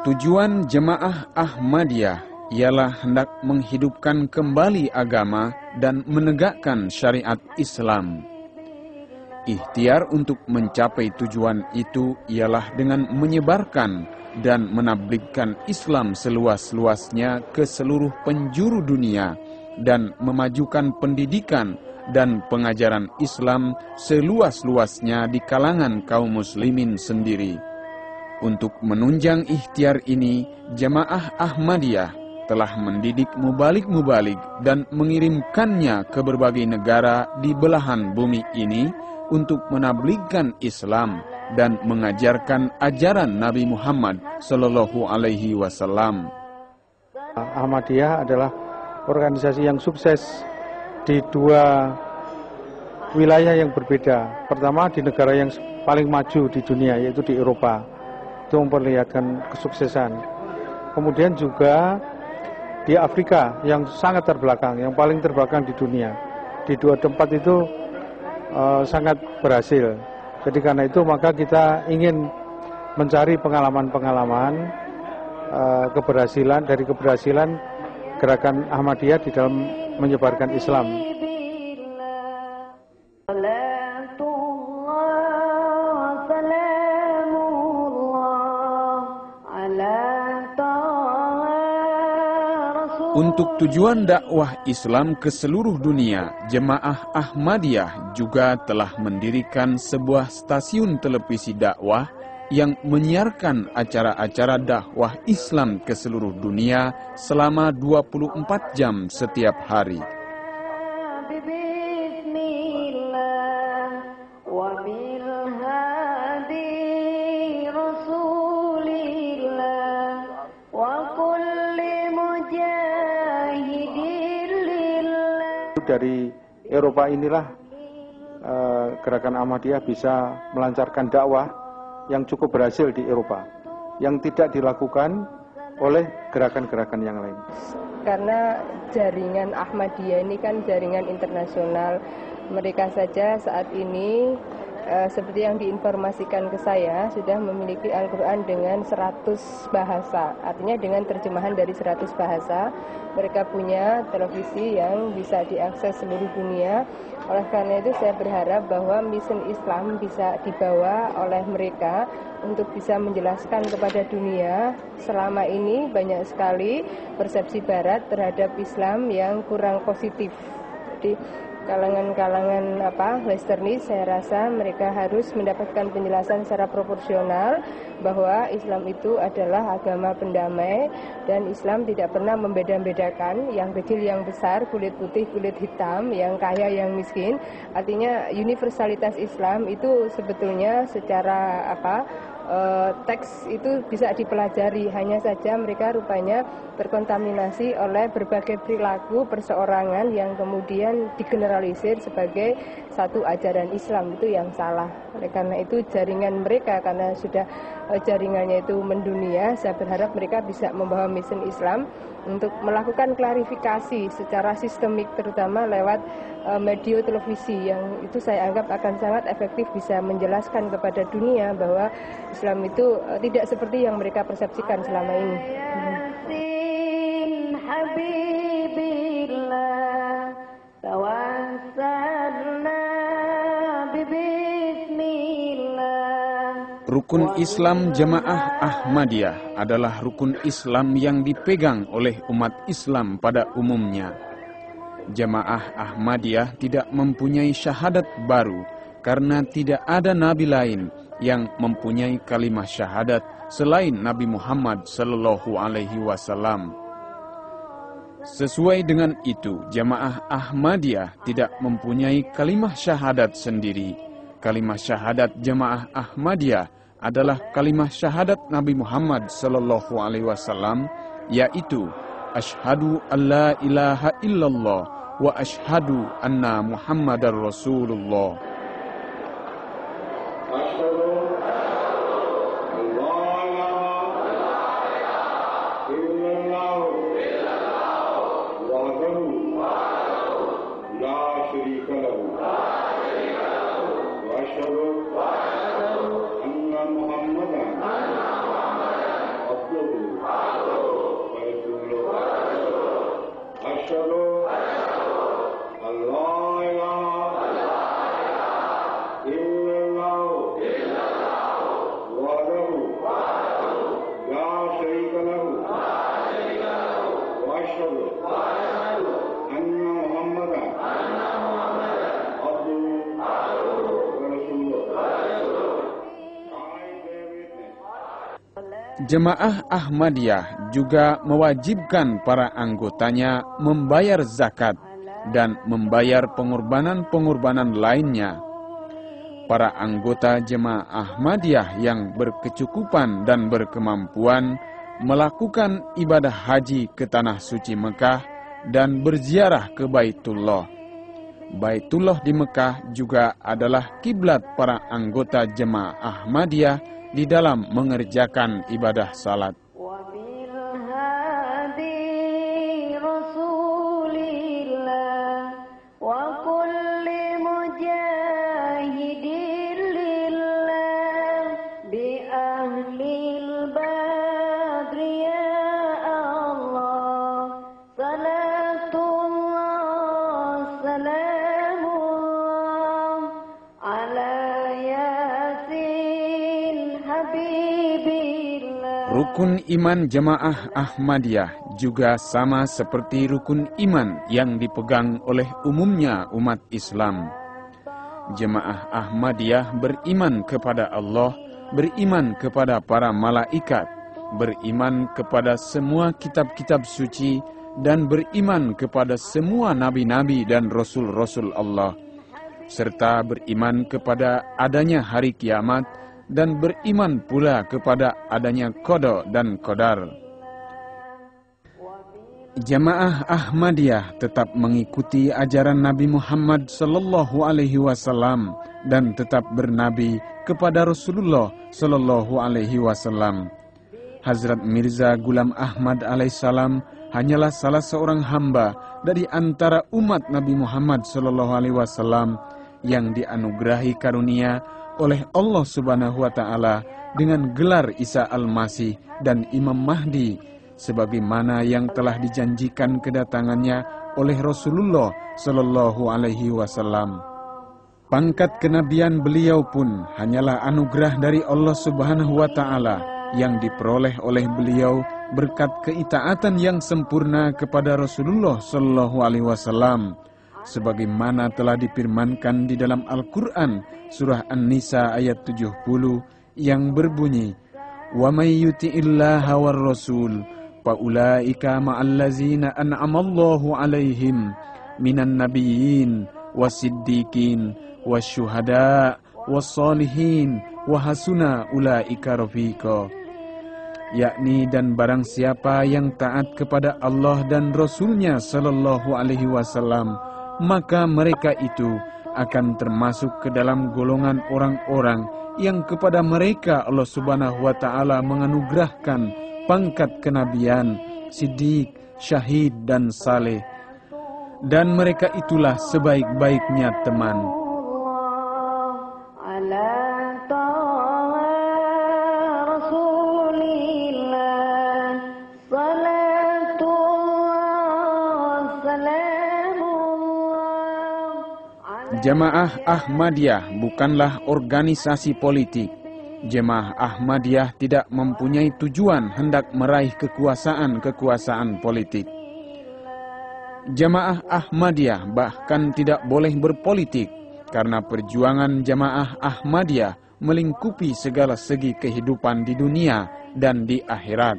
Tujuan Jemaah Ahmadiyah ialah hendak menghidupkan kembali agama dan menegakkan syariat Islam. Ikhtiar untuk mencapai tujuan itu ialah dengan menyebarkan dan menabligkan Islam seluas-luasnya ke seluruh penjuru dunia dan memajukan pendidikan dan pengajaran Islam seluas-luasnya di kalangan kaum muslimin sendiri. Untuk menunjang ikhtiar ini, Jemaah Ahmadiyah telah mendidik mubalik-mubalik dan mengirimkannya ke berbagai negara di belahan bumi ini untuk menabligkan Islam dan mengajarkan ajaran Nabi Muhammad Sallallahu Alaihi Wasallam. Ahmadiyah adalah organisasi yang sukses di dua wilayah yang berbeda. Pertama di negara yang paling maju di dunia, yaitu di Eropa. Itu memperlihatkan kesuksesan. Kemudian juga di Afrika yang sangat terbelakang, yang paling terbelakang di dunia. Di dua tempat itu sangat berhasil. Jadi karena itu maka kita ingin mencari pengalaman-pengalaman dari keberhasilan gerakan Ahmadiyah di dalam menyebarkan Islam. Untuk tujuan dakwah Islam ke seluruh dunia, Jemaah Ahmadiyah juga telah mendirikan sebuah stasiun televisi dakwah yang menyiarkan acara-acara dakwah Islam ke seluruh dunia selama 24 jam setiap hari. Dari Eropa inilah gerakan Ahmadiyah bisa melancarkan dakwah yang cukup berhasil di Eropa, yang tidak dilakukan oleh gerakan-gerakan yang lain. Karena jaringan Ahmadiyah ini kan jaringan internasional, mereka saja saat ini seperti yang diinformasikan ke saya sudah memiliki Al-Quran dengan 100 bahasa, artinya dengan terjemahan dari 100 bahasa. Mereka punya televisi yang bisa diakses seluruh dunia. Oleh karena itu saya berharap bahwa misi Islam bisa dibawa oleh mereka untuk bisa menjelaskan kepada dunia. Selama ini banyak sekali persepsi Barat terhadap Islam yang kurang positif. Jadi kalangan-kalangan westernis, saya rasa mereka harus mendapatkan penjelasan secara proporsional bahwa Islam itu adalah agama pendamai dan Islam tidak pernah membeda-bedakan yang kecil yang besar, kulit putih, kulit hitam, yang kaya, yang miskin. Artinya universalitas Islam itu sebetulnya secara teks itu bisa dipelajari, hanya saja mereka rupanya terkontaminasi oleh berbagai perilaku perseorangan yang kemudian digeneralisir sebagai satu ajaran Islam, itu yang salah. Oleh karena itu jaringan mereka, karena sudah jaringannya itu mendunia, saya berharap mereka bisa membawa misi Islam untuk melakukan klarifikasi secara sistemik, terutama lewat media televisi, yang itu saya anggap akan sangat efektif bisa menjelaskan kepada dunia bahwa Islam itu tidak seperti yang mereka persepsikan selama ini. Rukun Islam Jemaah Ahmadiyah adalah rukun Islam yang dipegang oleh umat Islam pada umumnya. Jemaah Ahmadiyah tidak mempunyai syahadat baru karena tidak ada nabi lain yang mempunyai kalimat syahadat selain Nabi Muhammad Sallallahu Alaihi Wasallam. Sesuai dengan itu, Jemaah Ahmadiyah tidak mempunyai kalimat syahadat sendiri. Kalimat syahadat Jemaah Ahmadiyah adalah kalimat syahadat Nabi Muhammad Sallallahu Alaihi Wasallam, yaitu Asyhadu an la ilaha illallah wa asyhadu anna Muhammadar Rasulullah. Jemaah Ahmadiyah juga mewajibkan para anggotanya membayar zakat dan membayar pengorbanan-pengorbanan lainnya. Para anggota jemaah Ahmadiyah yang berkecukupan dan berkemampuan melakukan ibadah haji ke Tanah Suci Mekah dan berziarah ke Baitullah. Baitullah di Mekah juga adalah kiblat para anggota jemaah Ahmadiyah di dalam mengerjakan ibadah salat. Rukun iman jemaah Ahmadiyah juga sama seperti rukun iman yang dipegang oleh umumnya umat Islam. Jemaah Ahmadiyah beriman kepada Allah, beriman kepada para malaikat, beriman kepada semua kitab-kitab suci, dan beriman kepada semua nabi-nabi dan rasul-rasul Allah, serta beriman kepada adanya hari kiamat, dan beriman pula kepada adanya qada dan qadar. Jamaah Ahmadiyah tetap mengikuti ajaran Nabi Muhammad sallallahu alaihi wasallam dan tetap bernabi kepada Rasulullah sallallahu alaihi wasallam. Hazrat Mirza Ghulam Ahmad alaihissalam hanyalah salah seorang hamba dari antara umat Nabi Muhammad sallallahu alaihi wasallam yang dianugerahi karunia oleh Allah Subhanahu wa taala dengan gelar Isa Al-Masih dan Imam Mahdi sebagaimana yang telah dijanjikan kedatangannya oleh Rasulullah sallallahu alaihi wasallam. Pangkat kenabian beliau pun hanyalah anugerah dari Allah Subhanahu wa taala yang diperoleh oleh beliau berkat keitaatan yang sempurna kepada Rasulullah sallallahu alaihi wasallam, sebagaimana telah difirmankan di dalam Al-Quran surah An-Nisa ayat 70 yang berbunyi, "Wa may yuti'illaha war rasul fa ulaika ma'allazina an'amallahu 'alaihim minan nabiyyin wasiddiqin wasyuhada wassalihin wa hasuna ulaika rafiqa." Yakni dan barang siapa yang taat kepada Allah dan Rasulnya sallallahu alaihi wasallam, maka mereka itu akan termasuk ke dalam golongan orang-orang yang kepada mereka Allah Subhanahu wa taala menganugerahkan pangkat kenabian, siddiq, syahid dan saleh. Dan mereka itulah sebaik-baiknya teman. Jemaah Ahmadiyah bukanlah organisasi politik. Jemaah Ahmadiyah tidak mempunyai tujuan hendak meraih kekuasaan politik. Jemaah Ahmadiyah bahkan tidak boleh berpolitik karena perjuangan jemaah Ahmadiyah melingkupi segala segi kehidupan di dunia dan di akhirat.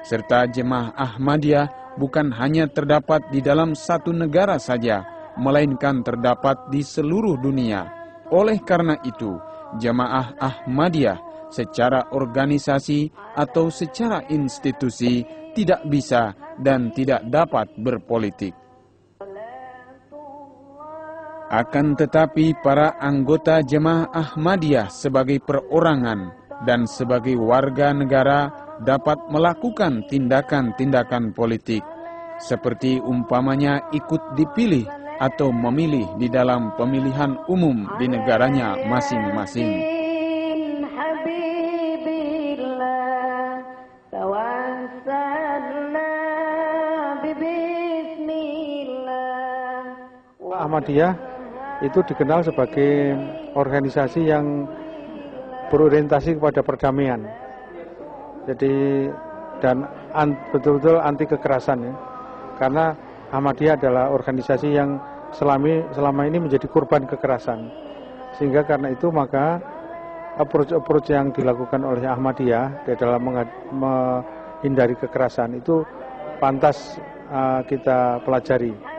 Serta jemaah Ahmadiyah bukan hanya terdapat di dalam satu negara saja, melainkan terdapat di seluruh dunia. Oleh karena itu, jemaah Ahmadiyah secara organisasi atau secara institusi tidak bisa dan tidak dapat berpolitik. Akan tetapi para anggota jemaah Ahmadiyah sebagai perorangan dan sebagai warga negara dapat melakukan tindakan-tindakan politik, seperti umpamanya ikut dipilih atau memilih di dalam pemilihan umum di negaranya masing-masing. Ahmadiyah itu dikenal sebagai organisasi yang berorientasi kepada perdamaian. Jadi dan betul-betul anti kekerasan ya. karena Ahmadiyah adalah organisasi yang selama ini menjadi korban kekerasan. Sehingga karena itu maka approach yang dilakukan oleh Ahmadiyah di dalam menghindari kekerasan itu pantas kita pelajari.